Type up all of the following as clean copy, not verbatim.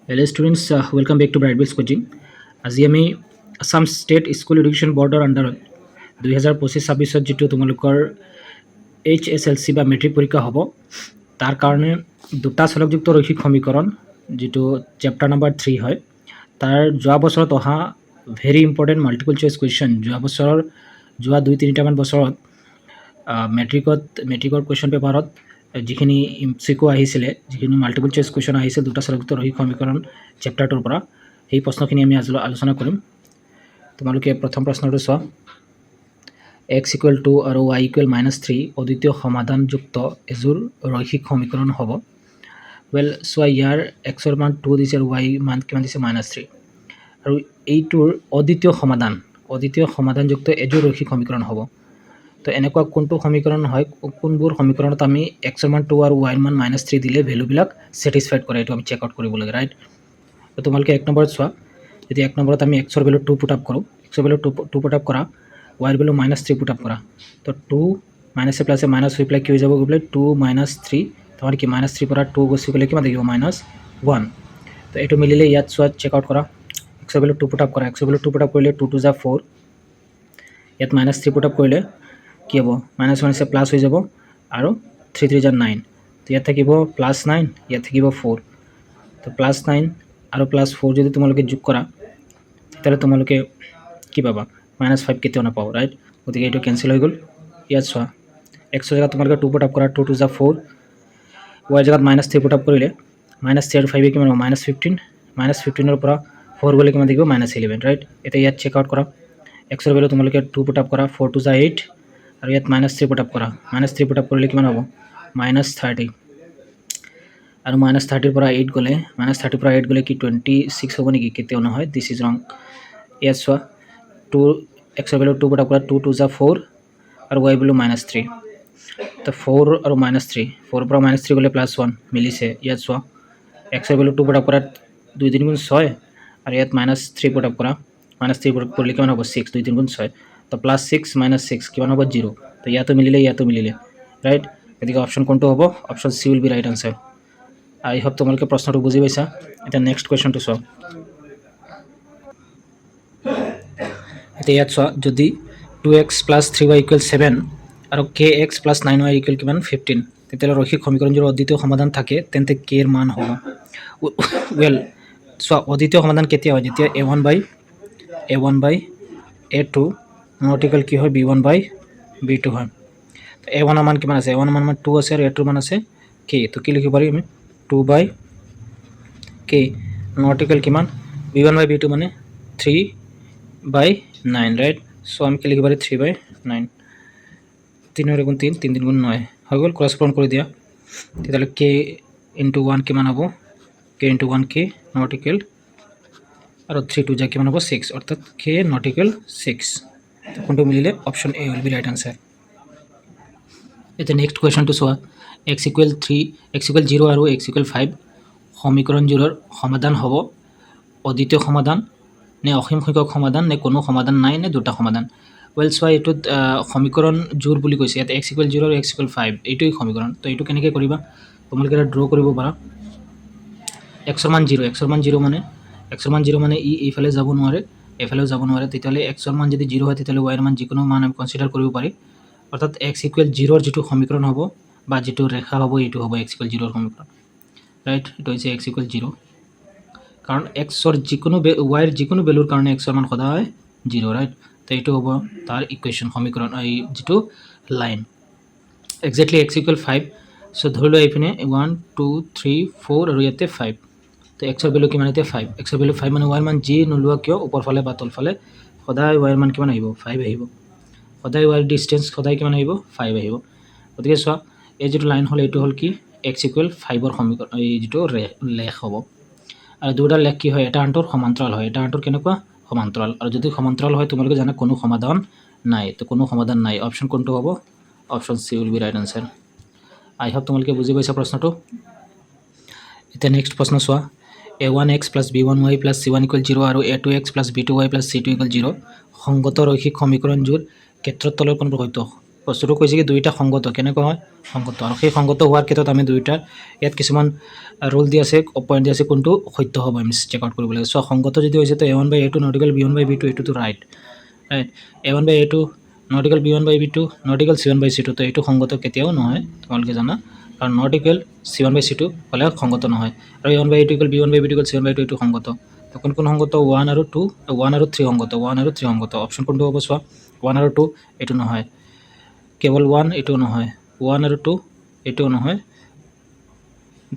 Hello students, welcome back to Brightbills Coaching. আজি আমি Assam state school education বৰ্ডৰ আণ্ডাৰত 2025-26 যিটো তোমালোকৰ HSLC বা মেট্ৰিক পৰীক্ষা হ'ব তাৰ কাৰণে দুটা চলকযুক্ত ৰৈখিক সমীকৰণ যিটো চেপ্টাৰ নম্বৰ 3 হয় তাৰ যোৱা বছৰত অহা very important multiple choice question যোৱা 2-3টামান বছৰত মেট্ৰিকৰ কুৱেশ্যন পেপাৰত যিখিনি এমচিকিউ আহিছিলে যিখিনি মাল্টিপল চইচ কুৱেশ্যন আহিছিল দুটা চলকযুক্ত ৰৈখিক সমীকৰণ চেপ্টাৰটোৰ পৰা সেই প্ৰশ্নখিনি আমি আজি আলোচনা কৰিম। তোমালোকে প্ৰথম প্ৰশ্নটো চোৱা, x = 2 আৰু y = -3 অদ্বিতীয় সমাধানযুক্ত এযোৰ ৰৈখিক সমীকৰণ হ'ব। চোৱা ইয়াৰ x ৰ মান 2 দিছে আৰু y মান কিমান দিছে -3 আৰু এইটোৰ অদ্বিতীয় সমাধানযুক্ত এযোৰ ৰৈখিক সমীকৰণ হ'ব। তো এনেকুৱা কোনটো সমীকৰণ হয়, কোনবোৰ সমীকৰণত আমি x ৰ মান 2 আৰু y ৰ মান -3 দিলে ভেলুবিলাক ছেটিছফাইড কৰে, এইটো আমি চেক আউট কৰিব লাগে, ৰাইট। তো তোমালোকে 1 নম্বৰত চোৱা, যদি 1 নম্বৰত আমি x ৰ ভেলু 2 পুট আপ কৰোঁ, x ৰ ভেলু 2 পুট আপ কৰা, y ৰ ভেলু -3 পুট আপ কৰা, তো 2 মাইনাছে প্লাছে মাইনাছ হৈ পেলাই কি হৈ যাব, গৈ পেলাই 2 - 3 তোমাৰ কি -3 পৰা 2 গুচি গ'লে কিমান থাকিব -1। তো এইটো মিলিলে ইয়াত চোৱা চেক আউট কৰা, x ৰ ভেলু 2 পুট আপ কৰা, x ৰ ভেলু 2 পুট আপ কৰিলে 2 × 2 = 4, ইয়াত -3 পুট আপ কৰিলে কি হ'ব, -1 প্লাছ হৈ যাব আৰু 3 × 3 = 9, তো ইয়াত থাকিব +9, ইয়াত থাকিব 4, তো +9 আৰু +4 যদি তোমালোকে যোগ কৰা তেতিয়াহ'লে তোমালোকে কি পাবা, -5 কেতিয়াও নাপাওঁ, ৰাইট। গতিকে এইটো কেঞ্চেল হৈ গ'ল। ইয়াত চোৱা, x ৰ জেগাত তোমালোকে 2 পুট আপ কৰা, 2 × 2 = 4, y ৰ জেগাত -3 পুট আপ কৰিলে -3 আৰু 5 কিমান হ'ব, -15, -15ৰ পৰা 4 গ'লে কিমান থাকিব, -11, ৰাইট। এতিয়া ইয়াত চেক আউট কৰা, x ৰ ভেলু তোমালোকে 2 পুট আপ কৰা, 4 × 2 = 8 আৰু ইয়াত -3 পুট আপ কৰা, -3 পুট আপ কৰিলে কিমান হ'ব, -30 আৰু -30ৰ পৰা 8 গ'লে কি 26 হ'ব নেকি, কেতিয়াও নহয়, দিছ ইজ ৰং। ইয়াত চোৱা, x ৰ ভেলু 2 পুট আপ কৰা, 2 × 2 = 4 আৰু y ভেলু -3, তো 4 আৰু -3, 4 পৰা -3 গ'লে +1 মিলিছে। ইয়াত চোৱা, x ৰ ভেলু 2 পুট আপ কৰা, 2 × 3 = 6 আৰু ইয়াত -3 পুট আপ কৰা, -3 পুট আপ কৰিলে কিমান হ'ব, 6, 2 × 3 = 6, তো +6 - 6 কিমান হ'ব, 0। তো ইয়াতো মিলিলে, ৰাইট। গতিকে অপশ্যন কোনটো হ'ব, option C will be right answer. I hope তোমালোকে প্ৰশ্নটো বুজি পাইছা। এতিয়া নেক্সট কুৱেশ্যনটো চোৱা, এতিয়া ইয়াত চোৱা, যদি 2x + 3y = 7 আৰু kx + 9y = কিমান, 15, তেতিয়াহ'লে ৰৈখিক সমীকৰণযোৰ অদ্বিতীয় সমাধান থাকে, তেন্তে k ৰ মান হ'ব। চোৱা, অদ্বিতীয় সমাধান কেতিয়া হয়, যেতিয়া a1/a2 নট ইকুৱেল কি হয়, b1/b2 হয়। তো a1 ৰ মান কিমান আছে, a1 ৰ মান 2 আছে আৰু a2 ৰ মান আছে k, তো কি লিখিব পাৰি আমি, 2/k নট ইকুৱেল কিমান, b1/b2 মানে 3/9, ৰাইট। চ' আমি কি লিখিব পাৰি, 3/9, 3 × 3 = 3, 3 × 9 হৈ গ'ল। ক্ৰছ পূৰণ কৰি দিয়া, তেতিয়াহ'লে k × 1 কিমান হ'ব, k × 1 k নট ইকুৱেল আৰু 3 × 2 কিমান হ'ব, 6, অৰ্থাৎ k নট ইকুৱেল 6। কোনটো মিলিলে, option A will be right answer. এতিয়া নেক্সট কুৱেশ্যনটো চোৱা, x = 0 আৰু x = 5 সমীকৰণযোৰৰ সমাধান হ'ব অদ্বিতীয় সমাধান নে অসীম সংখ্যক সমাধান নে কোনো সমাধান নাই নে দুটা সমাধান। চোৱা, এইটোত সমীকৰণ জোৰ বুলি কৈছে, ইয়াত x = 0 আৰু x = 5 এইটোৱেই সমীকৰণ। তো এইটো কেনেকৈ কৰিবা, তোমালোকে এটা ড্ৰ কৰিব পাৰা। x ৰ মান 0 মানে এইফালে যাব নোৱাৰে, এইফালেও যাব নোৱাৰে, তেতিয়াহ'লে x ৰ মান যদি 0 হয় তেতিয়াহ'লে y ৰ মান যিকোনো মান আমি কনচিডাৰ কৰিব পাৰি। অৰ্থাৎ x = 0 যিটো সমীকৰণ হ'ব বা যিটো ৰেখা হ'ব, এইটো হ'ব x = 0 সমীকৰণ, ৰাইট। এইটো হৈছে x = 0, কাৰণ y ৰ যিকোনো ভেলুৰ কাৰণে x ৰ মান সদায় 0, ৰাইট। তো এইটো হ'ব তাৰ ইকুৱেশ্যন, সমীকৰণ, এই যিটো লাইন একজেক্টলি x = 5। চ' ধৰি লোৱা এইপিনে 1 2 3 4 আৰু ইয়াতে 5, তো x ৰ ভেলু কিমান, এতিয়া 5, x ৰ ভেলু 5 মানে y ৰ মান যি নোলোৱা কিয় ওপৰফালে বা তলফালে সদায় y ৰ মান কিমান আহিব, 5 আহিব, সদায় y ৰ ডিষ্টেঞ্চ সদায় কিমান আহিব, 5 আহিব। গতিকে চোৱা, এই যিটো লাইন হ'ল এইটো হ'ল কি, x = 5ৰ সমীকৰণ, এই যিটো লেখ হ'ব। আৰু দুটা লেখ কি হয়, এটা আনটোৰ সমান্তৰাল হয়, এটা আনটোৰ কেনেকুৱা, সমান্তৰাল। আৰু যদি সমান্তৰাল হয় তোমালোকে জানা কোনো সমাধান নাই, তো কোনো সমাধান নাই, অপশ্যন কোনটো হ'ব, option C will be right answer. I hope তোমালোকে বুজি পাইছা প্ৰশ্নটো। এতিয়া নেক্সট প্ৰশ্ন চোৱা, a1x + b1y + c1 = 0 আৰু a2x + b2y + c2 = 0 সংগত ৰৈখিক সমীকৰণযোৰ ক্ষেত্ৰত তলৰ কোনবোৰ সত্য, বস্তুটো কৈছে কি দুইটা সংগত কেনেকুৱা হয় সংগত আৰু সেই সংগত হোৱাৰ ক্ষেত্ৰত আমি দুইটাৰ ইয়াত কিছুমান ৰুল দি আছে পইণ্ট দি আছে কোনটো সত্য হ'ব আমি চেক আউট কৰিব লাগে চ' সংগত যদি হৈছে তো a1/a2 নট ইকুৱেল b1/b2 এইটোতো right a1/a2 not equal b1/b2 not equal c1/c2 তো এইটো সংগত কেতিয়াও নহয় তোমালোকে জানা কাৰণ নট ইকুৱেল c1/c2 হ'লে সংগত নহয় আৰু a1/a2 equal b1/b2 equal c1/2 এইটো সংগত তো কোন কোন সংগত 1 আৰু 2 1 আৰু 3 সংগত 1 আৰু 3 সংগত অপশ্যন কোনটো হ'ব চোৱা 1 আৰু 2 এইটো নহয় কেৱল 1 এইটো নহয় 1 আৰু 2 এইটো নহয়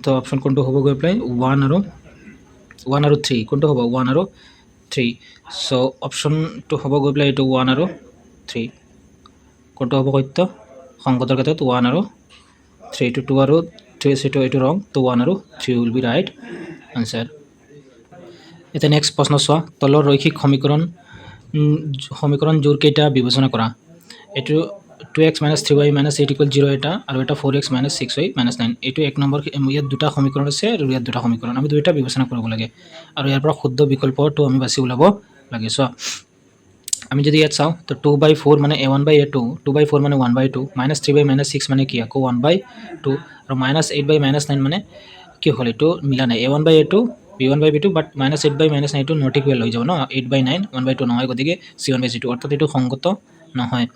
তো অপশ্যন কোনটো হ'ব গৈ পেলাই 1 আৰু 3 কোনটো হ'ব 1 আৰু 3 চ' অপশ্যনটো হ'ব গৈ পেলাই এইটো 1 আৰু 3 কোনটো হ'ব সত্য সংগতৰ ক্ষেত্ৰত 1 আৰু 3 এইটো 2 আৰু 3 সেইটো এইটো ৰং তো 1 আৰু 3 উইল বি ৰাইট আনচাৰ এতিয়া নেক্সট প্ৰশ্ন চোৱা তলৰ ৰৈখিক সমীকৰণ জোৰ কেইটা বিবেচনা কৰা এইটো 2x - 3y - 8 = 0 এটা আৰু এটা 4x - 6y - 9 এইটো এক নম্বৰ ইয়াত দুটা সমীকৰণ আছে আৰু ইয়াত দুটা সমীকৰণ আমি দুইটা বিবেচনা কৰিব লাগে আৰু ইয়াৰ পৰা শুদ্ধ বিকল্পটো আমি বাছি ওলাব লাগে চোৱা আমি যদি ইয়াত চাওঁ তো 2/4 মানে a1/a2 2/4 মানে 1/2 -3/- -6 মানে কি আকৌ 1/2 আৰু -8/- -9 মানে কি হ'ল এইটো মিলা নাই a1/a2 b1/b2 বাট -8/- -9 এইটো নট ইকুৱেল হৈ যাব ন 8/9 1/2 নহয় গতিকে c1/c2 অৰ্থাৎ এইটো সংগত নহয়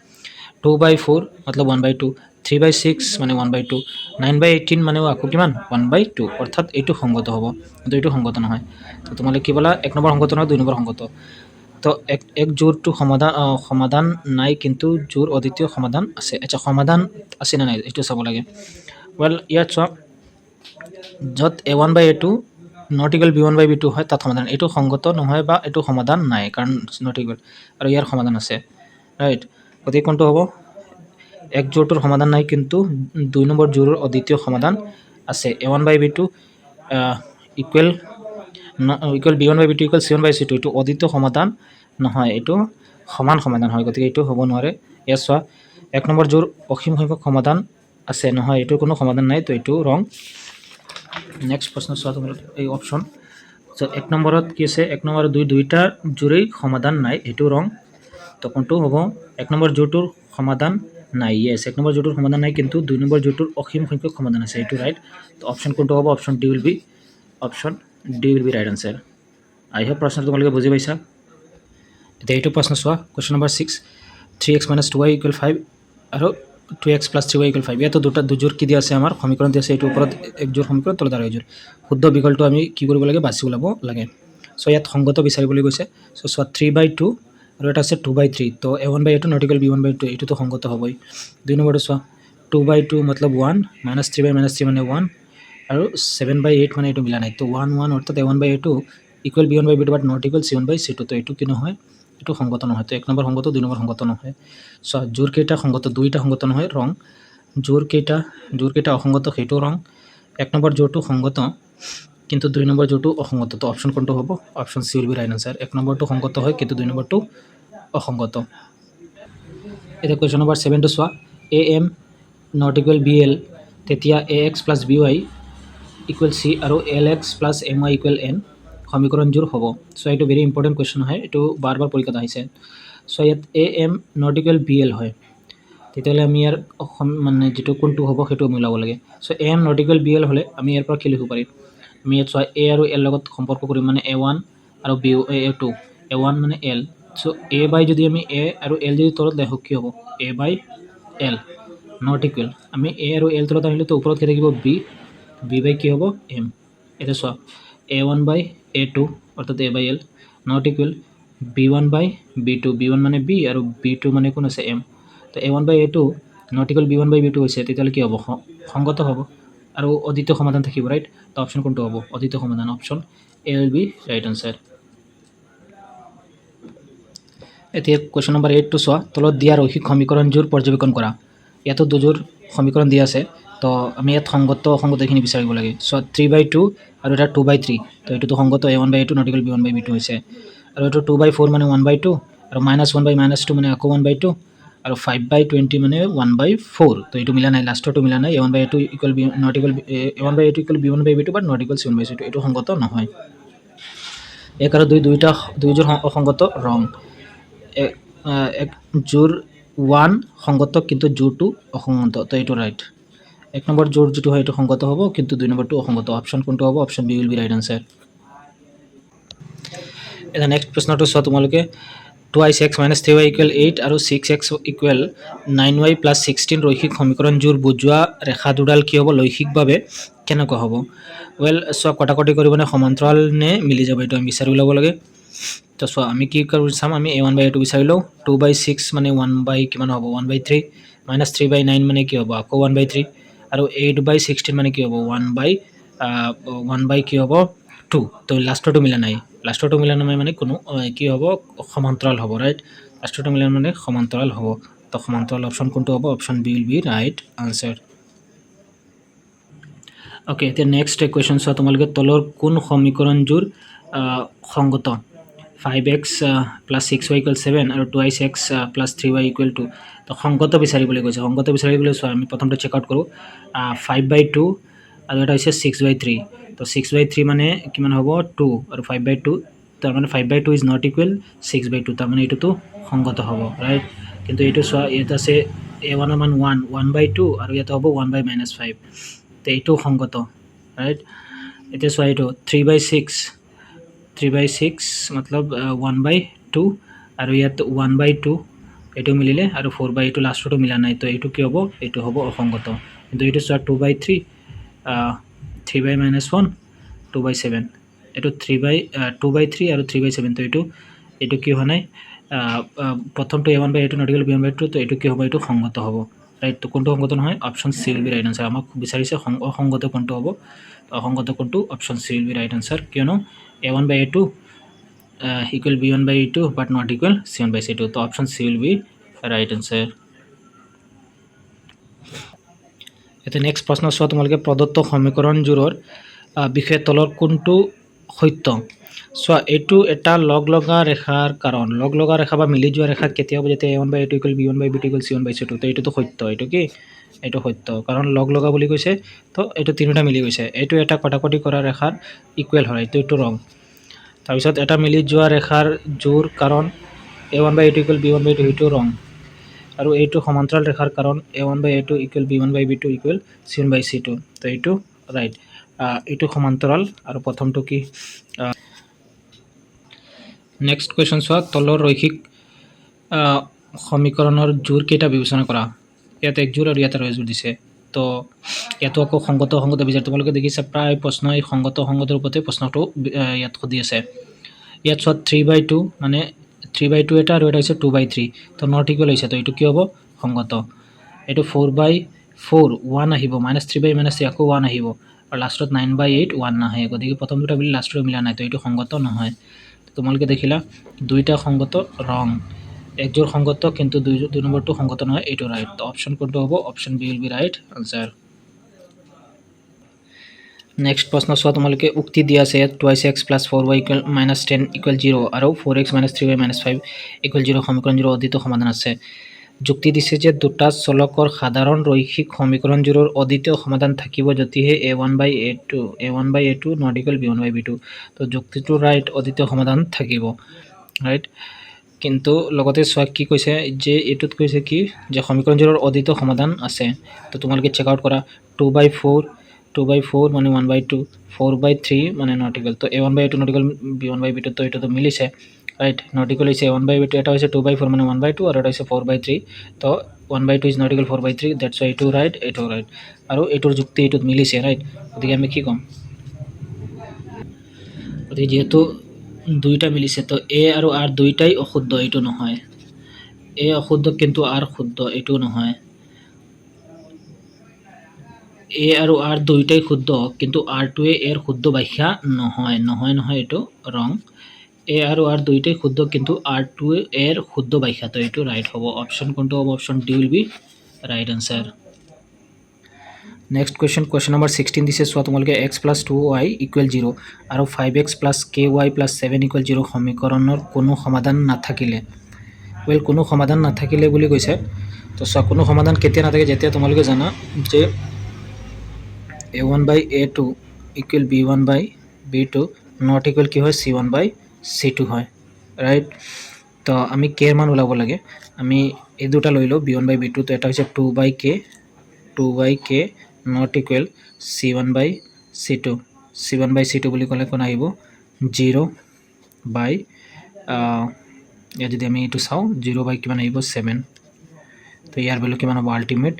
2/4 মতলব 1/2 3/6 মানে 1/2 9/18 মানে আকৌ কিমান 1/2 অৰ্থাৎ এইটো সংগত হ'ব কিন্তু এইটো সংগত নহয় তো তোমালোকে কি বলা এক নম্বৰ সংগত নহয় দুই নম্বৰ সংগত তো এক জোৰটো সমাধান নাই কিন্তু জোৰ অদ্বিতীয় সমাধান আছে আচ্ছা সমাধান আছে না নাই এইটো চাব লাগে ৱেল ইয়াত চোৱা য'ত a1/a2 নট ইকুৱেল b1/b2 হয় তাত সমাধান এইটো সংগত নহয় বা এইটো সমাধান নাই কাৰণ নট ইকুৱেল আৰু ইয়াৰ সমাধান আছে ৰাইট গতিকে কোনটো হ'ব এক জোৰটোৰ সমাধান নাই কিন্তু দুই নম্বৰ জোৰৰ অদ্বিতীয় সমাধান আছে a1/b2 equal b1/b2 equal c1/c2 এইটো অদ্বিতীয় সমাধান নহয় এইটো সমান সমাধান হয় গতিকে এইটো হ'ব নোৱাৰে ইয়াত চোৱা এক নম্বৰ জোৰ অসীম সংখ্যক সমাধান আছে নহয় এইটো কোনো সমাধান নাই তো এইটো ৰং নেক্সট প্ৰশ্ন চোৱা তোমালোকে এই অপশ্যন এক নম্বৰত কি আছে এক নম্বৰ দুইটা জোৰেই সমাধান নাই এইটো ৰং তো কোনটো হ'ব এক নম্বৰ জোৰটোৰ সমাধান নাই ইয়েছ এক নম্বৰ জোৰটোৰ সমাধান নাই কিন্তু দুই নম্বৰ জোৰটোৰ অসীম সংখ্যক সমাধান আছে এইটো ৰাইট তো অপশ্যন কোনটো হ'ব option D will be right answer I hope প্ৰশ্ন তোমালোকে বুজি পাইছা এতিয়া এইটো প্ৰশ্ন চোৱা কুৱেশ্যন নম্বৰ 6 3x - 2y = 5 আৰু 2x + 3y = 5 ইয়াতো দুজোৰ কি দিয়া আছে আমাৰ সমীকৰণ দিয়া আছে এইটোৰ ওপৰত একজোৰ সমীকৰণ তলত আৰু একজোৰ শুদ্ধ বিকল্পটো আমি কি কৰিব লাগে বাছি ওলাব লাগে চ' ইয়াত সংগত বিচাৰিবলৈ গৈছে চ' চোৱা 3/2 আৰু এটা আছে 2/3 তো a1/a2 নট ইকুৱেল b1/2 এইটোতো সংগত হ'বই দুই নম্বৰটো চোৱা 2/2 মতলব 1 -3/- -3 মানে 1 আৰু 7/8 মানে এইটো মিলা নাই তো 1 1 অৰ্থাৎ a1/a2 equal b1/b2 but not equal c1/c2 তো এইটো কি নহয় এইটো সংগত নহয় তো এক নম্বৰ সংগত দুই নম্বৰ সংগত নহয় চোৱা জোৰ কেইটা সংগত দুইটা সংগত নহয় ৰং জোৰ কেইটা অসংগত সেইটো ৰং এক নম্বৰ জোৰটো সংগত কিন্তু দুই নম্বৰ জোৰটো অসংগত তো অপশ্যন কোনটো হ'ব option C will be right answer এক নম্বৰটো সংগত হয় কিন্তু দুই নম্বৰটো অসংগত এতিয়া কুৱেশ্যন নম্বৰ 7টো চোৱা am নট ইকুৱেল bl তেতিয়া ax + by ইকুৱেল c আৰু lx + my ইকুৱেল n সমীকৰণযোৰ হ'ব চ' এইটো ভেৰি ইম্পৰ্টেণ্ট কুৱেশ্যন হয় এইটো বাৰ পৰীক্ষাত আহিছে চ' ইয়াত am নট ইকুৱেল bl হয় তেতিয়াহ'লে আমি ইয়াৰ মানে যিটো কোনটো হ'ব সেইটো আমি ওলাব লাগে চ' am নট ইকুৱেল bl হ'লে আমি ইয়াৰ পৰা কি লিখিব পাৰিম আমি ইয়াত চোৱা a আৰু l লগত সম্পৰ্ক কৰিম মানে a1 আৰু a2 a1 মানে l চ' a/, যদি আমি a আৰু l যদি তলত লিখোঁ কি হ'ব a/l নট ইকুৱেল আমি a আৰু l তলত আহিলে তো ওপৰত কি থাকিব b/, কি হ'ব m এতিয়া চোৱা a1/a2 অৰ্থাৎ a/l নট ইকুৱেল b1/b2 মানে b আৰু b2 মানে কোন আছে m তো a1/a2 নট ইকুৱেল b1/b2 হৈছে তেতিয়াহ'লে কি হ'ব সংগত হ'ব আৰু অদ্বিতীয় সমাধান থাকিব ৰাইট তো অপশ্যন কোনটো হ'ব অদ্বিতীয় সমাধান option A will be right answer এতিয়া কুৱেশ্যন নম্বৰ 8টো চোৱা তলত দিয়া ৰৈখিক সমীকৰণযোৰ পৰ্যবেক্ষণ কৰা ইয়াতো দুযোৰ সমীকৰণ দিয়া আছে তো আমি ইয়াত সংগত অসংগত এইখিনি বিচাৰিব লাগে চ' 3/2 আৰু এটা 2/3 তো এইটোতো সংগত a1/a2 নট ইকুৱেল b1/b2 হৈছে আৰু এইটো 2/4 মানে 1/2 আৰু -1/- 2 মানে আকৌ 1/2 আৰু 5/20 মানে 1/4 তো এইটো মিলা নাই লাষ্টৰটো মিলা নাই a1/a2 equal not equal a1/a2 equal b1/b2 but not equal c1/c2 এইটো সংগত নহয় এক আৰু দুইযোৰ অসংগত ৰং এক জোৰ ওৱান সংগত কিন্তু জোৰটো অসংগত, তো এইটো ৰাইট। 1 নম্বৰ জোৰ যিটো হয় এইটো সংগত হ'ব, কিন্তু 2 নম্বৰটো অসংগত। অপশ্যন কোনটো হ'ব? Option B will be right answer. এতিয়া নেক্সট প্ৰশ্নটো চোৱা তোমালোকে। 2x - 3y = 8 আৰু 6x = 9y + 16 ৰৈখিক সমীকৰণযোৰ বুজোৱা ৰেখা দুডাল কি হ'ব? লৈখিকভাৱে কেনেকুৱা হ'ব? ৱেল চোৱা, কটাকটি কৰিবনে সমান্তৰাল নে মিলি যাব, এইটো আমি বিচাৰি ওলাব লাগে। তো চোৱা আমি কি কৰি চাম, আমি a1/a2 বিচাৰি লওঁ। 2/6 মানে 1 কিমান হ'ব? 1/3 - 3/9 মানে কি হ'ব? আকৌ 1/3 আৰু 8/16 মানে কি হ'ব? 1 কি হ'ব? 2। তো লাষ্টৰটো মিলা নাই, লাষ্টৰটো মিলা নাই মানে কোনো কি হ'ব? সমান্তৰাল হ'ব, ৰাইট। লাষ্টৰটো মিলা মানে সমান্তৰাল হ'ব। তো সমান্তৰাল অপশ্যন কোনটো হ'ব? Option B will be right answer. Okay, এতিয়া নেক্সট কুৱেশ্যন চোৱা তোমালোকে। তলৰ কোন সমীকৰণযোৰ সংগত? 5x + 6y = 7 আৰু 2x + 3y = 2। তো সংগত বিচাৰিবলৈ কৈছে। সংগত বিচাৰিবলৈ চোৱা আমি প্ৰথমতে চেক আউট কৰোঁ। 5/2 আৰু এটা হৈছে 6/3। তো 6/3 মানে কিমান হ'ব? 2 আৰু 5/2, তাৰমানে 5/2 ইজ নট ইকুৱেল 6/2, তাৰমানে এইটোতো সংগত হ'ব, ৰাইট। কিন্তু এইটো চোৱা, ইয়াত আছে a1 ৰ মান 1/2 আৰু ইয়াতে হ'ব 1/-5, তো এইটো সংগত, ৰাইট। এতিয়া চোৱা এইটো 3/6 মতলব 1/2 আৰু ইয়াত 1/2, এইটো মিলিলে, আৰু 4/2 লাষ্টৰটো মিলা নাই, তো এইটো কি হ'ব? এইটো হ'ব অসংগত। কিন্তু এইটো চোৱা 2/3, 3/-1, 2/7, এইটো 2/3 আৰু 3/7, তো এইটো কি হোৱা নাই? প্ৰথমটো a1/a2 নট ইকুৱেল b1/2, তো এইটো কি হ'ব? এইটো সংগত হ'ব, ৰাইট। তো কোনটো সংগত নহয়? Option C will be right answer. আমাক বিচাৰিছে অসংগত কোনটো হ'ব? অসংগত কোনটো? Option C will be right answer, কিয়নো a1/a2 equal b1/a2 but not equal c1/c2, তো option C will be right answer. এতিয়া নেক্সট প্ৰশ্ন চোৱা তোমালোকে। প্ৰদত্ত সমীকৰণযোৰৰ বিষয়ে তলৰ কোনটো সত্য? চোৱা, এইটো এটা লগা ৰেখাৰ কাৰণ। লগা ৰেখা বা মিলি যোৱা ৰেখাত কেতিয়া হ'ব? যেতিয়া a1/a2 = b1/b2 = c1/c2, তো এইটোতো সত্য। এইটো কি? এইটো সত্য, কাৰণ লগা বুলি কৈছে, তো এইটো তিনিটা মিলি গৈছে। এইটো এটা কটাকটি কৰা ৰেখাৰ ইকুৱেল হয়, এইটো ৰং। তাৰপিছত এটা মিলি যোৱা ৰেখাৰ জোৰ কাৰণ a1/a2 = b1/b2, সেইটো ৰং। আৰু এইটো সমান্তৰাল ৰেখাৰ কাৰণ a1/a2 = b1/b2 = c1/c2, তো এইটো ৰাইট। এইটো সমান্তৰাল, আৰু প্ৰথমটো কি? নেক্সট কুৱেশ্যন চোৱা। তলৰ ৰৈখিক সমীকৰণৰ জোৰ কেইটা বিবেচনা কৰা? ইয়াত এক জোৰ আৰু ইয়াত আৰু এজোৰ দিছে, তো ইয়াতো আকৌ সংগত বিচাৰে। তোমালোকে দেখিছা প্ৰায় প্ৰশ্ন এই সংগতৰ ওপৰতে প্ৰশ্নটো ইয়াত সুধি আছে। ইয়াত চোৱা 3/2 মানে 3/2 এটা আৰু এটা হৈছে 2/3, তো নট ইকুৱেল হৈছে, তো এইটো কি হ'ব? সংগত। এইটো 4/4 1 আহিব, -3/-3 আকৌ 1 আহিব, আৰু লাষ্টত 9/8 1 নাহে, গতিকে প্ৰথম দুটা মিলি লাষ্টটো মিলা নাই, তো এইটো সংগত নহয়। তোমালোকে দেখিলা দুইটা সংগত ৰং, একযোৰ সংগত কিন্তু দুই নম্বৰটো সংগত নহয়, এইটো ৰাইট। তো অপশ্যন কোনটো হ'ব? Option B will be right answer. Next প্ৰশ্ন চোৱা তোমালোকে। উক্তি দিয়া আছে ইয়াত 2x + 4y - 10 = 0 আৰু 4x - 3y - 5 = 0 সমীকৰণযোৰৰ অদিত সমাধান আছে। যুক্তি দিছে যে দুটা চলকৰ সাধাৰণ ৰৈখিক সমীকৰণযোৰৰ অদ্বিতীয় সমাধান থাকিব যদিহে a1/a2 নট ইকুৱেল b1/b2, তো যুক্তিটো ৰাইট, অদ্বিতীয় সমাধান থাকিব, ৰাইট। কিন্তু লগতে চোৱা কি কৈছে, যে এইটোত কৈছে কি, যে সমীকৰণযোৰৰ অদ্বিতীয় সমাধান আছে। তো তোমালোকে চেক আউট কৰা। 2/4 মানে 1/2, 4/3 মানে নট ইকুৱেল, তো a1/a2 নট ইকুৱেল b1/b2, তো এইটোতো মিলিছে, ৰাইট। নট ইকুৱেল হৈছে a1/b2, এটা হৈছে 2/4 মানে 1/2, আৰু এটা হৈছে 4/3, তো 1/2 is not equal 4/3, that's Y এইটো ৰাইট, এইটো ৰাইট। আৰু এইটোৰ যুক্তি এইটোত মিলিছে, ৰাইট। গতিকে আমি কি ক'ম? গতিকে যিহেতু দুইটা মিলিছে, তো এ আৰু আৰ দুইটাই অশুদ্ধ, এইটো নহয়। এ অশুদ্ধ কিন্তু আৰ শুদ্ধ, এইটো নহয়। এ আৰু আৰ দুইটাই শুদ্ধ, কিন্তু আৰটোৱে এৰ শুদ্ধ ব্যাখ্যা নহয়, এইটো ৰং। এ আৰু আৰ দুইটাই শুদ্ধ, কিন্তু আৰটোৱে এৰ শুদ্ধ ব্যাখ্যা, তো এইটো ৰাইট হ'ব। অপশ্যন কোনটো হ'ব? Option D will be right answer. Next question number 16 দিছে। চোৱা তোমালোকে x + 2y = 0 আৰু 5x + ky + 7 = 0 সমীকৰণৰ কোনো সমাধান নাথাকিলে। ৱেল, কোনো সমাধান নাথাকিলে বুলি কৈছে। তো চোৱা, কোনো সমাধান কেতিয়া নাথাকে? যেতিয়া তোমালোকে জানা যে a1/a2 = b1/b2 নট ইকুৱেল কি হয়? c1/c2 হয়, ৰাইট। তো আমি কেৰ মান ওলাব লাগে আমি এই দুটা লৈ লওঁ b1 বাই b2 তো এটা হৈছে 2 by k not equal c1 by c2 বুলি ক'লে কোন আহিব 0 বাই ইয়াত যদি আমি এইটো চাওঁ 0 বাই কিমান আহিব 7 তো ইয়াৰ ভেলু কিমান হ'ব আল্টিমেট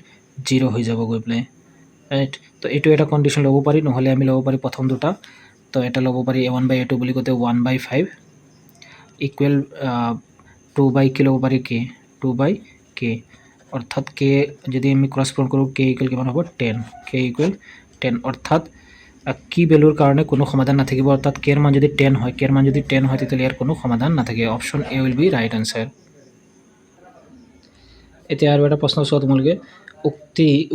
0 হৈ যাব গৈ পেলাই ৰাইট তো এইটো এটা কণ্ডিশ্যন ল'ব পাৰি নহ'লে আমি ল'ব পাৰি প্ৰথম দুটা তো এটা ল'ব পাৰি a1 বাই a2 বুলি কওঁতে 1 বাই 5 ইকুৱেল 2 বাই k ল'ব পাৰি k 2 বাই k অৰ্থাৎ k যদি আমি ক্ৰছ প্ৰম কৰোঁ k ইকুৱেল কিমান হ'ব 10 অৰ্থাৎ কি ভেলুৰ কাৰণে কোনো সমাধান নাথাকিব অৰ্থাৎ k ৰ মান যদি 10 হয় তেতিয়াহ'লে ইয়াৰ কোনো সমাধান নাথাকে option A will be right answer এতিয়া আৰু এটা প্ৰশ্ন চোৱা তোমালোকে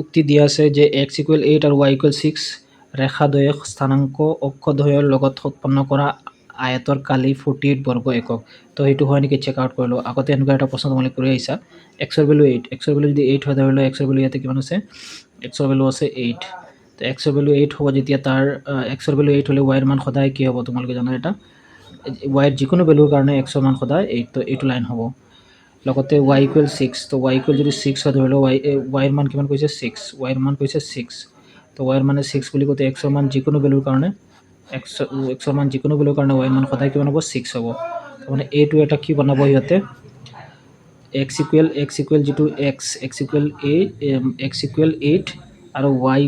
উক্তি দিয়া আছে যে x ইকুৱেল 8 আৰু y ইকুৱেল 6 ৰেখাদ্বয়ে স্থানাংক অক্ষদ্বয়ৰ লগত উৎপন্ন কৰা আয়তৰ কালি 48 বৰ্গ একক তো সেইটো হয় নেকি চেক আউট কৰিলোঁ আগতে এনেকুৱা এটা প্ৰশ্ন তোমালোকে কৰি আহিছা এক্সৰ ভেলু 8 এক্সৰ ভেলু যদি 8 হয় ধৰি লওঁ এক্সৰ ভেলু ইয়াতে কিমান আছে এক্সৰ ভেলু আছে 8 তো এক্সৰ ভেলু 8 হ'ব যেতিয়া তাৰ এক্সৰ ভেলু 8 হ'লে ৱাইৰ মান সদায় কি হ'ব তোমালোকে জানা এটা ৱাইৰ যিকোনো ভেলুৰ কাৰণে এক্সৰ মান সদায় 8 তো এইটো লাইন হ'ব লগতে y ইকুৱেল 6 তো y ইকুৱেল যদি 6 হয় ধৰি লওঁ ৱাইৰ মান কিমান কৈছে 6 ৱাইৰ মান কৈছে 6 তো ৱাইৰ মানে 6 বুলি কওঁতে এক্সৰ মান যিকোনো ভেলুৰ কাৰণে এক্সৰ মান যিকোনো ভেলুৰ কাৰণে ৱাইৰ মান সদায় কিমান হ'ব 6 হ'ব মানে এইটো এটা কি বনাব সিহঁতে x ইকুৱেল যিটো x ইকুৱেল 8 আৰু y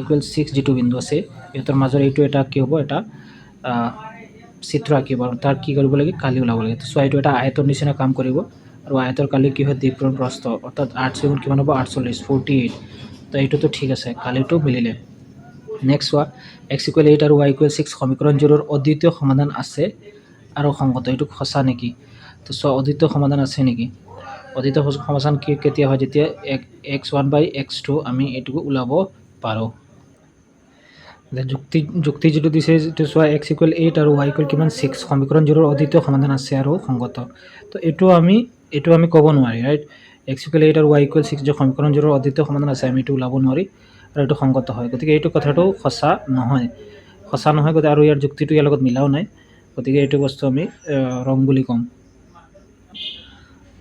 ইকুৱেল 6 যিটো বিন্দু আছে ইহঁতৰ মাজৰ এইটো এটা কি হ'ব এটা চিত্ৰ আঁকিব আৰু তাৰ কি কৰিব লাগে কালি ওলাব লাগে চ' এইটো এটা আয়তৰ নিচিনা কাম কৰিব আৰু আয়তৰ কালি কি হয় দ্বিগুণ প্ৰস্থ অৰ্থাৎ 8 7 কিমান হ'ব 48 48 তো এইটোতো ঠিক আছে কালিটো মিলিলে নেক্সট চোৱা x ইকুৱেল 8 আৰু y ইকুৱেল 6 সমীকৰণযোৰৰ অদ্বিতীয় সমাধান আছে আৰু সংগত এইটো সঁচা নেকি তো চোৱা অদ্বিতীয় সমাধান আছে নেকি অদ্বিতীয় সমাধান কেতিয়া হয় যেতিয়া x1 বাই x2 আমি এইটো ওলাব পাৰোঁ যুক্তি যিটো দিছে যিটো চোৱা x ইকুৱেল 8 আৰু y ইকুৱেল কিমান 6 সমীকৰণযোৰৰ অদ্বিতীয় সমাধান আছে আৰু সংগত তো এইটো আমি ক'ব নোৱাৰি ৰাইট x ইকুৱেল 8 আৰু y ইকুৱেল 6 যে সমীকৰণযোৰৰ অদ্বিতীয় সমাধান আছে আমি এইটো ওলাব নোৱাৰি আৰু এইটো সংগত হয় গতিকে এইটো কথাটো সঁচা নহয় গতিকে আৰু ইয়াৰ যুক্তিটো ইয়াৰ লগত মিলাও নাই গতিকে এইটো বস্তু আমি ৰং বুলি ক'ম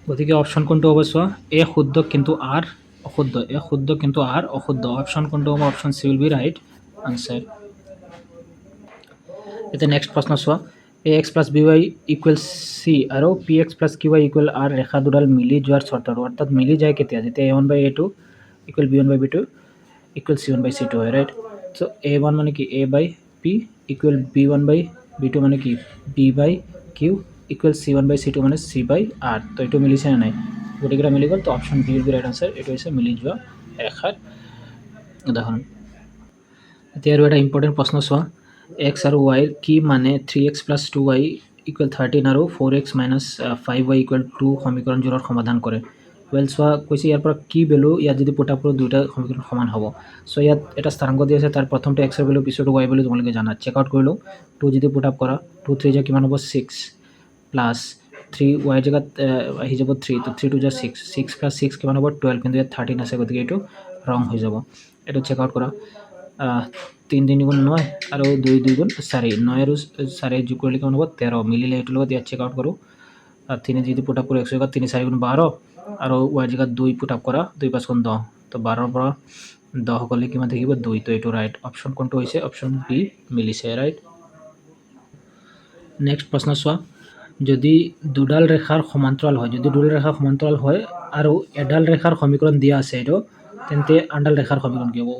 গতিকে অপশ্যন কোনটো হ'ব চোৱা এ শুদ্ধ কিন্তু আৰ অশুদ্ধ অপশ্যন কোনটো হ'ব option C will be right answer এতিয়া নেক্সট প্ৰশ্ন চোৱা ax plus by equal C আৰু px plus qy equal r ৰেখা দুডাল মিলি যোৱাৰ চৰ্তত অৰ্থাৎ মিলি যায় কেতিয়া যেতিয়া a1 by a2 equal b1 by b2 equal c1 by c2 হয় ৰাইট চ' a1 মানে কি a by p equal b1 by b2 মানে কি b by q equal c1 by c2 মানে c বাই r তো এইটো মিলিছে নে নাই গোটেইকেইটা মিলি গ'ল তো option B will be right answer এইটো হৈছে মিলি যোৱা ৰেখাৰ উদাহৰণ এতিয়া আৰু এটা ইম্পৰ্টেণ্ট প্ৰশ্ন চোৱা x আৰু y কি মানে 3x প্লাছ 2y ইকুৱেল 13 আৰু 4x মাইনাছ 5y ইকুৱেল 2 সমীকৰণযোৰৰ সমাধান কৰে চোৱা কৈছে ইয়াৰ পৰা কি ভেলু ইয়াত যদি পুট আপ কৰোঁ দুয়োটা সমীকৰণ সমান হ'ব চ' ইয়াত এটা স্থানাংক দি আছে তাৰ প্ৰথমটো এক্সৰ ভেলু পিছৰটো y ভেলু তোমালোকে জানা চেক আউট কৰিলোঁ 2 যদি পুট আপ কৰা 2 3 যে কিমান হ'ব 6 প্লাছ 3 y জেগাত আহি যাব 3 তো 3 2 যে 6 প্লাছ 6 কিমান হ'ব 12 কিন্তু ইয়াত 13 আছে গতিকে এইটো ৰং হৈ যাব এইটো চেক আউট কৰা 3 3 গুণ 9 আৰু 2 2 গুণ 4 9 আৰু 4 যোগ কৰিলে কিমান হ'ব 13 মিলিলে এইটোৰ লগত ইয়াত চেক আউট কৰোঁ 3 যদি পুট আপ কৰোঁ 100 জেগাত 3 4 গুণ 12 আৰু y জেগাত 2 পুট আপ কৰা 2 5 গুণ 10 তো 12 পৰা 10 গ'লে কিমান থাকিব 2 তো এইটো ৰাইট অপশ্যন কোনটো হৈছে অপশ্যন বি মিলিছে ৰাইট নেক্সট প্ৰশ্ন চোৱা যদি দুডাল ৰেখাৰ সমান্তৰাল হয় আৰু এডাল ৰেখাৰ সমীকৰণ দিয়া আছে এইটো তেন্তে আনডাল ৰেখাৰ সমীকৰণ কি হ'ব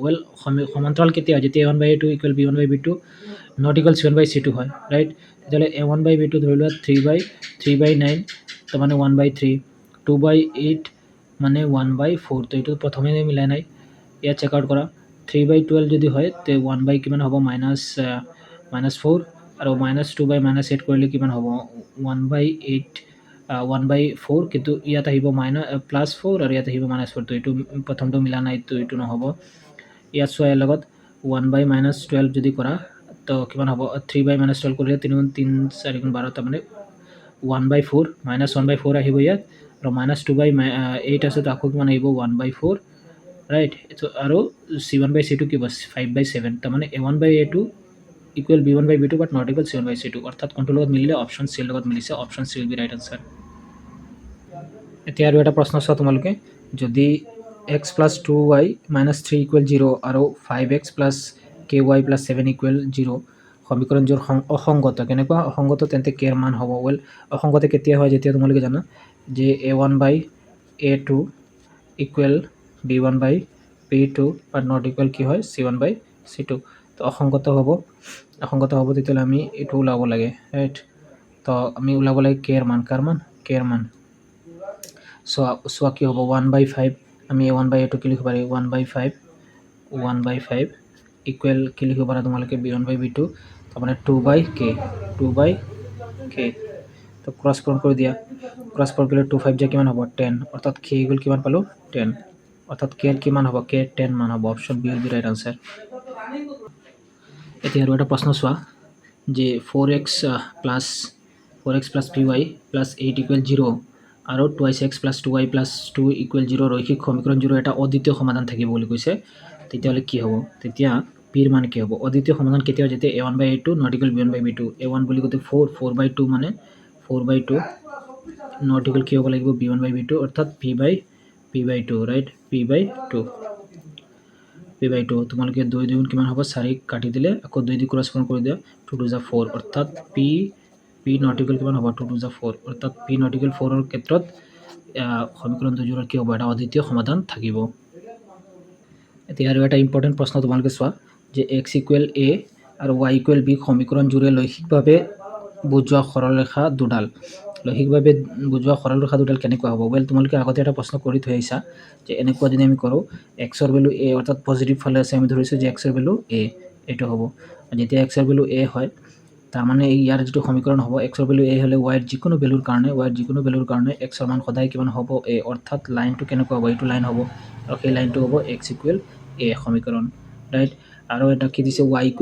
সমান্তৰাল কেতিয়া হয় যেতিয়া a1 by a2 equal b1 by b2 not equal c1 by c2 হয় ৰাইট তেতিয়াহ'লে a1 বাই b2 ধৰি লোৱা 3 বাই 9 তাৰ মানে 1 বাই 3 2 বাই 8 মানে 1 বাই 4 তো এইটো প্ৰথমে মিলাই নাই ইয়াত চেক আউট কৰা 3 বাই 12 যদি হয় তে 1 বাই কিমান হ'ব মাইনাছ 4 আৰু -2 বাই -8 কৰিলে কিমান হ'ব 1 বাই 4 কিন্তু ইয়াত আহিব +4 আৰু ইয়াত আহিব -4 তো এইটো প্ৰথমটো মিলা নাই তো এইটো নহ'ব ইয়াত চোৱা ইয়াৰ লগত 1 বাই -12 যদি কৰা তো কিমান হ'ব 3 বাই -12 কৰিলে 3 4 12 তাৰমানে 1 বাই 4 -1 বাই 4 আহিব ইয়াত আৰু -2 বাই 8 আছে তো আকৌ কিমান আহিব 1 বাই 4 ৰাইট আৰু c1 বাই c2 কি হ'ব 5 বাই 7 তাৰমানে a1 by a2 equal b1/b2 but not equal c1/c2 অৰ্থাৎ কোনটোৰ লগত মিলিলে অপশ্যন চিৰ লগত মিলিছে option C will be right answer এতিয়া আৰু এটা প্ৰশ্ন চোৱা তোমালোকে যদি x + 2y - 3 = 0 আৰু 5x + ky + 7 = 0 সমীকৰণযোৰ অসংগত কেনেকুৱা অসংগত তেন্তে k ৰ মান হ'ব ৱেল অসংগত কেতিয়া হয় যেতিয়া তোমালোকে জানা যে a1/a2 = b1/b2 but not equal কি হয় c1/c2 তো অসংগত হ'ব তেতিয়াহ'লে আমি এইটো ওলাব লাগে ৰাইট তো আমি ওলাব লাগে k ৰ মান কাৰ মান k ৰ মান চোৱা কি হ'ব 1/5 আমি a1/a2 কি লিখিব পাৰি 1/5 ইকুৱেল কি লিখিব পাৰা তোমালোকে b1/b2 তাৰমানে 2/k তো ক্ৰছ পূৰণ কৰি দিয়া ক্ৰছ পূৰণ কৰিলে 2 5 যে কিমান হ'ব 10 অৰ্থাৎ k ইকুৱেল কিমান পালোঁ 10 অৰ্থাৎ k কিমান হ'ব k 10 মান হ'ব option B will be right answer এতিয়া আৰু এটা প্ৰশ্ন চোৱা যে 4x + py + 8 = 0 আৰু 2x + 2y + 2 = 0 ৰৈখিক সমীকৰণযোৰৰ এটা অদ্বিতীয় সমাধান থাকিব বুলি কৈছে তেতিয়াহ'লে কি হ'ব তেতিয়া পিৰ মান কি হ'ব অদ্বিতীয় সমাধান কেতিয়া যেতিয়া a1/a2 not equal b1/b2 a1 বুলি কওঁতে 4/2 মানে 4/2 নট ইকুৱেল কি হ'ব লাগিব b1/b2 অৰ্থাৎ p/2 ৰাইট p/2 তোমালোকে 2 2 কিমান হ'ব 4 কাটি দিলে আকৌ 2 দি ক্ৰছ পূৰণ কৰি দিয়া 2 2 = 4 অৰ্থাৎ p নট ইকুৱেল কিমান হ'ব 2 2 = 4 অৰ্থাৎ p নট ইকুৱেল 4ৰ ক্ষেত্ৰত সমীকৰণ দুযোৰৰ কি হ'ব এটা অদ্বিতীয় সমাধান থাকিব এতিয়া আৰু এটা ইম্পৰ্টেণ্ট প্ৰশ্ন তোমালোকে চোৱা যে x = a আৰু y = b সমীকৰণযোৰে লৈখিকভাৱে বুজোৱা সৰলৰেখা দুডাল লৈখিকভাৱে বুজোৱা সৰলৰেখা দুডাল কেনেকুৱা হ'ব ৱেল তোমালোকে আগতে এটা প্ৰশ্ন কৰি থৈ আহিছা যে এনেকুৱা যদি আমি কৰোঁ এক্সৰ ভেলু a অৰ্থাৎ পজিটিভ ফালে আছে আমি ধৰিছোঁ যে এক্সৰ ভেলু a এইটো হ'ব যেতিয়া এক্সৰ ভেলু a হয় তাৰমানে ইয়াৰ যিটো সমীকৰণ হ'ব এক্সৰ ভেলু a হ'লে y যিকোনো ভেলুৰ কাৰণে এক্সৰ মান সদায় কিমান হ'ব a অৰ্থাৎ লাইনটো কেনেকুৱা হ'ব এইটো লাইন হ'ব আৰু সেই লাইনটো হ'ব x = a সমীকৰণ ৰাইট আৰু এটা কি দিছে y =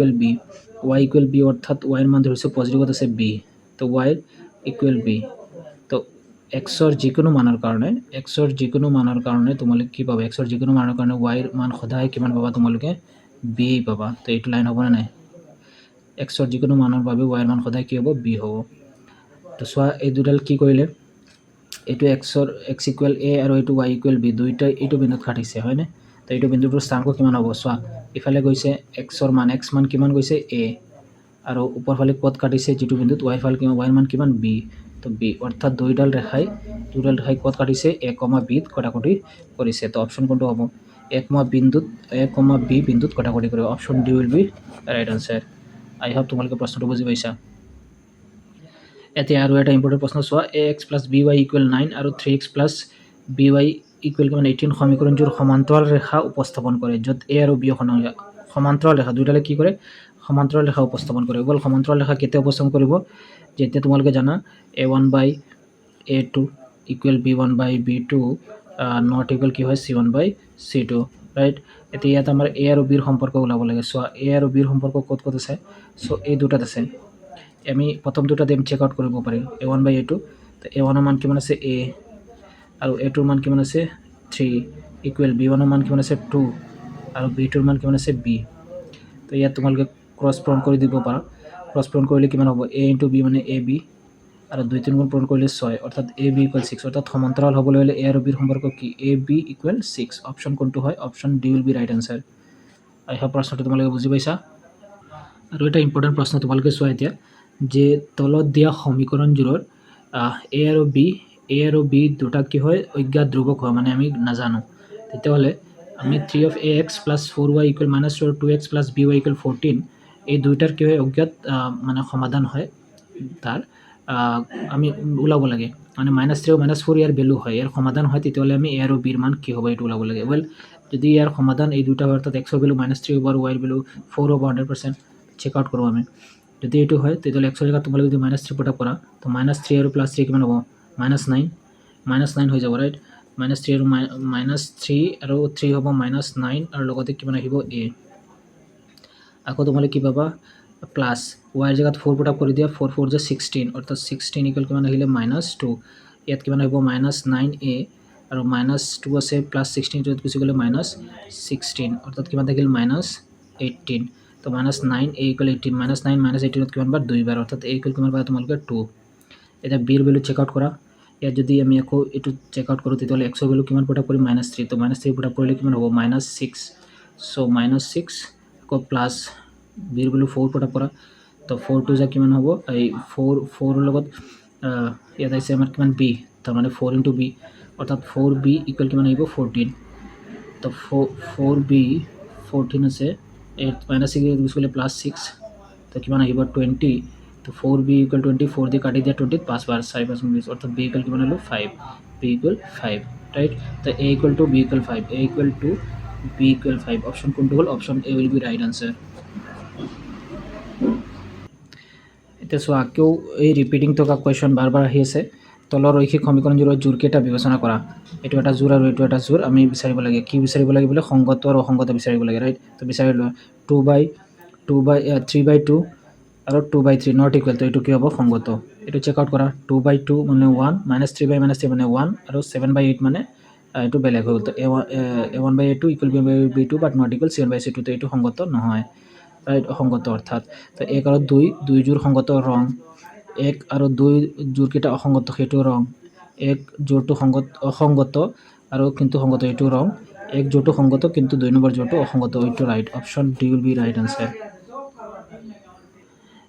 b অৰ্থাৎ y ৰ মান ধৰিছোঁ পজিটিভত আছে b তো y = b তো এক্সৰ যিকোনো মানৰ কাৰণে তোমালোকে কি পাবা এক্সৰ যিকোনো মানৰ কাৰণে y ৰ মান সদায় কিমান পাবা তোমালোকে b পাবা তো এইটো লাইন হ'বনে নাই এক্সৰ যিকোনো মানৰ বাবে y ৰ মান সদায় কি হ'ব b হ'ব তো চোৱা এই দুডাল কি কৰিলে এইটো x = a আৰু এইটো y = b দুইটাই এইটো বিন্দুত খাটিছে হয়নে তো এইটো বিন্দুটোৰ স্থানাংক কিমান হ'ব চোৱা ইফালে গৈছে x মান কিমান গৈছে a আৰু ওপৰফালে ক'ত কাটিছে যিটো বিন্দুত y ৰ মান কিমান b তো b অৰ্থাৎ দুইডাল ৰেখাই ক'ত কাটিছে a, b ত কটাকটি কৰিছে তো অপশ্যন কোনটো হ'ব a, b বিন্দুত কটাকটি কৰিব option D will be right answer I hope তোমালোকে প্ৰশ্নটো বুজি পাইছা এতিয়া আৰু এটা ইম্পৰ্টেণ্ট প্ৰশ্ন চোৱা ax + by = 9 আৰু 3x + by = 18 সমীকৰণযোৰ সমান্তৰাল ৰেখা উপস্থাপন কৰে য'ত a আৰু b সমান্তৰাল ৰেখা দুইডালে কি কৰে সমান্তৰাল ৰেখা উপস্থাপন কৰে অকল সমান্তৰাল ৰেখা কেতিয়া উপস্থাপন কৰিব যেতিয়া তোমালোকে জানা a1/a2 = b1/b2 নট ইকুৱেল কি হয় c1/c2 ৰাইট এতিয়া ইয়াত আমাৰ a আৰু b ৰ সম্পৰ্ক ওলাব লাগে চোৱা a আৰু b ৰ সম্পৰ্ক ক'ত আছে চ' এই দুটাত আছে আমি প্ৰথম দুটাত চেক আউট কৰিব পাৰিম a1/a2 তো a1 ৰ মান কিমান আছে a আৰু a2 ৰ মান কিমান আছে 3 ইকুৱেল b1 ৰ মান কিমান আছে 2 আৰু b2 ৰ মান কিমান আছে b তো ইয়াত তোমালোকে ক্ৰছ পূৰণ কৰি দিব পাৰা ক্ৰছ পূৰণ কৰিলে কিমান হ'ব a × b মানে ab আৰু 2 3 গুণ পূৰণ কৰিলে 6 অৰ্থাৎ ab = 6 অৰ্থাৎ সমান্তৰাল হ'বলৈ হ'লে a আৰু b ৰ সম্পৰ্ক কি ab = 6 অপশ্যন কোনটো হয় option D will be right answer I hope প্ৰশ্নটো তোমালোকে বুজি পাইছা আৰু এটা ইম্পৰ্টেণ্ট প্ৰশ্ন তোমালোকে চোৱা এতিয়া যে তলত দিয়া সমীকৰণযোৰৰ a আৰু b দুটা কি হয় অজ্ঞাত ধ্ৰুৱক হয় মানে আমি নাজানো তেতিয়াহ'লে আমি 3(ax + 4y = -2 আৰু 2x + by = 14 এই দুইটাৰ কি হয় অজ্ঞাত মানে সমাধান হয় তাৰ আমি ওলাব লাগে মানে -3 আৰু -4 ইয়াৰ ভেলু হয় ইয়াৰ সমাধান হয় তেতিয়াহ'লে আমি a আৰু b ৰ মান কি হ'ব এইটো ওলাব লাগে ৱেল যদি ইয়াৰ সমাধান এই দুটা হয় অৰ্থাৎ এক্সৰ ভেলু -3 হ'ব আৰু ৱাইৰ ভেলু 4 হ'ব 100% চেক আউট কৰোঁ আমি যদি এইটো হয় তেতিয়াহ'লে এক্সৰ জেগাত তোমালোকে যদি -3 পুট আপ কৰা তো -3 আৰু +3 কিমান হ'ব -9 হৈ যাব ৰাইট -3 আৰু -3 আৰু 3 হ'ব -9 আৰু লগতে কিমান আহিব a আকৌ তোমালোকে কি পাবা প্লাছ ৱাইৰ জেগাত 4 পুট আপ কৰি দিয়া 4 4 = 16 অৰ্থাৎ 16 = কিমান আহিলে -2 ইয়াত কিমান আহিব -9a আৰু -2 আছে +16 য'ত গুচি গ'লে -16 অৰ্থাৎ কিমান থাকিল -18 তো তো -9 a = 18 -9 -18 কিমান বাৰ 2 বাৰ অৰ্থাৎ a = কিমান পাবা তোমালোকে 2 এটা b ৰ ভ্যালু চেক আউট কৰা ইয়াত যদি আমি আকৌ এটো চেক আউট কৰো তেতিয়াহলে x ৰ ভ্যালু কিমান পুট আপ কৰিম -3 তো -3 পুট আপ কৰিলে কিমান হ'ব -6 সো -6 আকৌ প্লাস b ৰ ভ্যালু 4 পুট আপ কৰা তো 4 টু যা কিমান হ'ব এই 4 ৰ লগত ইয়াত আছে আমাৰ কিমান b তাৰ মানে 4 * b অৰ্থাৎ 4b = কিমান আহিব 14 তো 4b 14 আছে 8 -6 ইউজ কৰিলে +6 তো কিমান আহিব 20 তো 4b = 20 4 দি কাটি দিয়া 20 5 বাৰ 4 5 20 অৰ্থাৎ b = কিমান হলো 5 b = 5 রাইট তো a = b = 5 a = b = 5 option কোনটো হল option a will be right answer এটা সো আকেও এই রিপিটিং থকা কোয়েশ্চন বারবার আহি আছে তলৰ ৰৈখিক সমীকৰণবোৰৰ জোৰ কেইটা বিবেচনা কৰা এটো এটা জোৰ আৰু এটো এটা জোৰ আমি বিচাৰিব লাগে কি বিচাৰিব লাগে বলে সংগত আৰু অসংগত বিচাৰিব লাগে ৰাইট তো বিচাৰিলো 3/2 আৰু 2/3 নট ইকুৱেল তো এটো কি হ'ব সংগত এটো চেক আউট কৰা 2/2 মানে 1 -3/3 মানে 1 আৰু 7/8 মানে এটো বেলেগ হ'ল তো a1/a2 = b2 but not equal c1/c2 তো এটো সংগত নহয় ৰাইট অসংগত অৰ্থাৎ তো 1 আৰু 2 জোৰ সংগত ৰং 1 আৰু 2 জোৰ কেইটা অসংগত হেতু ৰং 1 জোৰটো অসংগত আৰু কিন্তু সংগত হেতু ৰং 1 জোৰটো সংগত কিন্তু 2 নম্বৰ জোৰটো অসংগত হেতু right option D will be right answer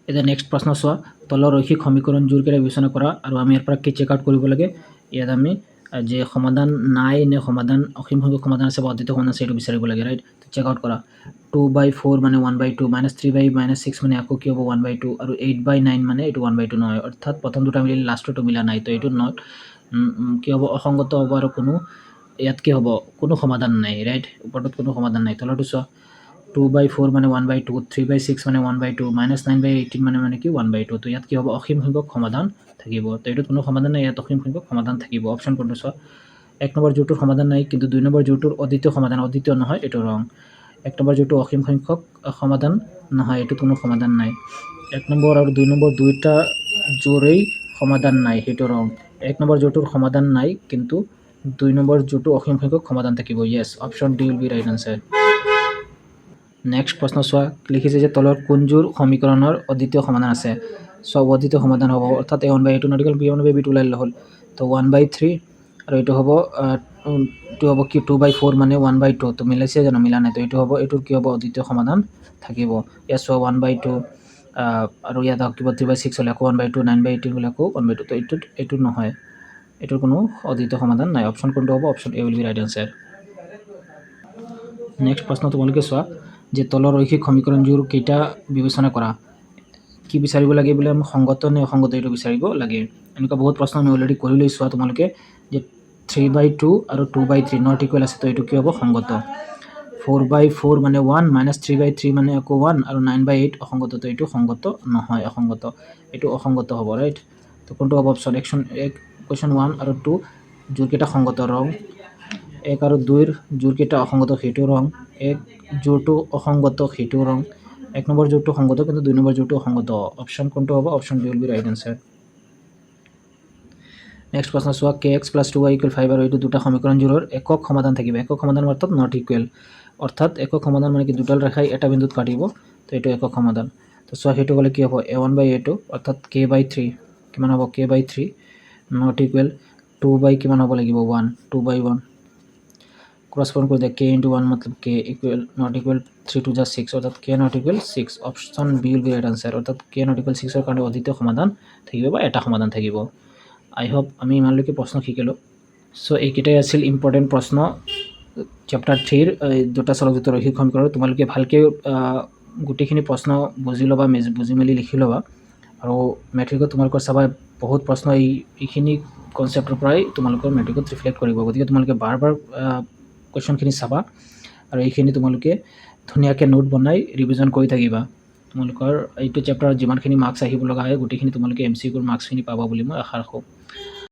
এটা নেক্সট প্ৰশ্ন চোৱা তলৰ ৰৈখিক সমীকৰণ জোৰ কেইটা বিবেচনা কৰা আৰু আমি ইয়াৰ পৰা কি চেক আউট কৰিব লাগে ইয়াত আমি যে সমাধান নাই নে সমাধান অসীম সংখ্যক সমাধান আছে বা অদ্বিতীয় সমাধান আছে এটো বিচাৰিব লাগে ৰাইট তো চেক আউট কৰা 2/4 মানে 1/2 -3/6 মানে আকৌ কি হ'ব 1/2 আৰু 8/9 মানে এটো 1/2 নহয় অৰ্থাৎ প্ৰথম দুটা মিলি লাষ্টটো মিলা নাই তো এটো নট কি হ'ব অসংগত হ'ব আৰু কোনো ইয়াত কি হ'ব কোনো সমাধান নাই ৰাইট ওপৰত কোনো সমাধান নাই তলটো চোৱা 2/4 মানে 1/2 3/6 মানে 1/2 -9/18 মানে কি 1/2 তো ইয়াত কি হ'ব অসীম সংখ্যক সমাধান থাকিব তো এটো কোনো সমাধান নাই ইয়াত অসীম সংখ্যক সমাধান থাকিব অপশন কোনটো চোৱা 1 নম্বৰ জোৰটোৰ সমাধান নাই কিন্তু 2 নম্বৰ জোৰটোৰ অদ্বিতীয় সমাধান অদ্বিতীয় নহয় এটো ৰং 1 নম্বৰ জোৰটো অসীম সংখ্যক সমাধান নহয় এটো কোনো সমাধান নাই 1 নম্বৰ আৰু 2 নম্বৰ দুইটা জোৰেই সমাধান নাই হেতু ৰং 1 নম্বৰ জোৰটোৰ সমাধান নাই কিন্তু 2 নম্বৰ জোৰটো অসীম সংখ্যক সমাধান থাকিব yes option D will be right answer next প্ৰশ্ন চোৱা লিখিছে যে তলৰ কোন জোৰ সমীকৰণৰ অদ্বিতীয় সমাধান আছে সব অদ্বিতীয় সমাধান হ'ব অৰ্থাৎ a1/a2 নট ইকুৱেল b1/b2 লাইল হ'ল তো 1/3 আৰু এটো হ'ব কি 2/4 মানে 1/2 তো মিলাইছে জানো মিলা নাই তো এটো হ'ব এটোৰ কি হ'ব অদ্বিতীয় সমাধান থাকিব ইয়াত 1/2 আৰু ইয়াত কিবা 3/6 হলে আকৌ 1/2 9/18 হলে আকৌ 1/2 তো এটো নহয় এটোৰ কোনো অদ্বিতীয় সমাধান নাই অপশন কোনটো হ'ব option A will be right answer next প্ৰশ্ন তোমালোকে চোৱা যে তলৰ ৰৈখিক সমীকৰণ জোৰ কেইটা বিবেচনা কৰা কি বিচাৰিব লাগে বলে আমি সংগত নে অসংগত এটো বিচাৰিব লাগে এনেকা বহুত প্ৰশ্ন আমি অলৰেডি কৰি লৈছো তোমালোকে যে 3/2 আৰু 2/3 নট ইকুৱেল আছে তো এটো কি হ'ব সংগত 4/4 মানে 1 -3/3 মানে আকৌ 1 আৰু 9/8 অসংগত তো এটো সংগত নহয় অসংগত এটো অসংগত হ'ব ৰাইট তো কোনটো হ'ব অপশন কোৱেশ্চন 1 আৰু 2 জোৰ কেইটা সংগত ৰং 1 আৰু 2 ৰ জোৰ কেইটা অসংগত হেতু ৰং 1 জোৰটো অসংগত হেতু ৰং 1 নম্বৰ জোৰটো সংগত কিন্তু 2 নম্বৰ জোৰটো অসংগত অপশন কোনটো হ'ব option D will be right answer next প্ৰশ্ন চোৱা kx + 2y = 5 আৰু এটো দুটা সমীকৰণ জোৰৰ একক সমাধান থাকিব একক সমাধান অৰ্থাৎ নট ইকুৱেল অৰ্থাৎ একক সমাধান মানে কি দুটাল ৰেখাই এটা বিন্দুত কাটিব তো এটো একক সমাধান তো সো হেতু গলে কি হ'ব a1/a2 অর্থাৎ k/3 কিমান হ'ব k/3 নট ইকুৱেল 2 কিমান হ'ব লাগিব 1 2/1 क्रॉसपॉइंट कर दिया k into 1 मतलब k equal not equal 3 to 6 অর্থাৎ k not equal 6 option B will be right answer অর্থাৎ k not equal 6 এর কারণে অদ্বিতীয় সমাধান থাকিব বা এটা সমাধান থাকিব আই হোপ আমি ইমানলৈকে প্ৰশ্ন শিকিলো সো এইকেইটাই আছিল ইম্পৰ্টেন্ট প্ৰশ্ন চ্যাপ্টাৰ 3 দুটা সৰলযুক্ত ৰৈখিক সমীকৰণ তোমালোকে ভালকে গুটিখিনি প্ৰশ্ন বুজি লবা বুজি মেলি লিখি লবা আৰু মেট্ৰিকত তোমালোকৰ সবাই বহুত প্ৰশ্ন এইখিনি কনসেপ্টৰ পৰাই তোমালোকৰ মেট্ৰিকত ৰিফ্লেক্ট কৰিব গতিকে তোমালোকে বাৰ কোৱেশ্চনখিনি চাবা আৰু এইখিনি তোমালোকে ধুনীয়াকৈ নোট বনাই ৰিভিজন কৰি থাকিবা তোমালোকৰ এইটো চ্যাপ্টাৰত যিমানখিনি মাৰ্কছ আহিব লগা হয় গুটিখিনি তোমালোকে এমসিকিউৰ মাৰ্কছখিনি পাবা বুলি মই আশা ৰাখোঁ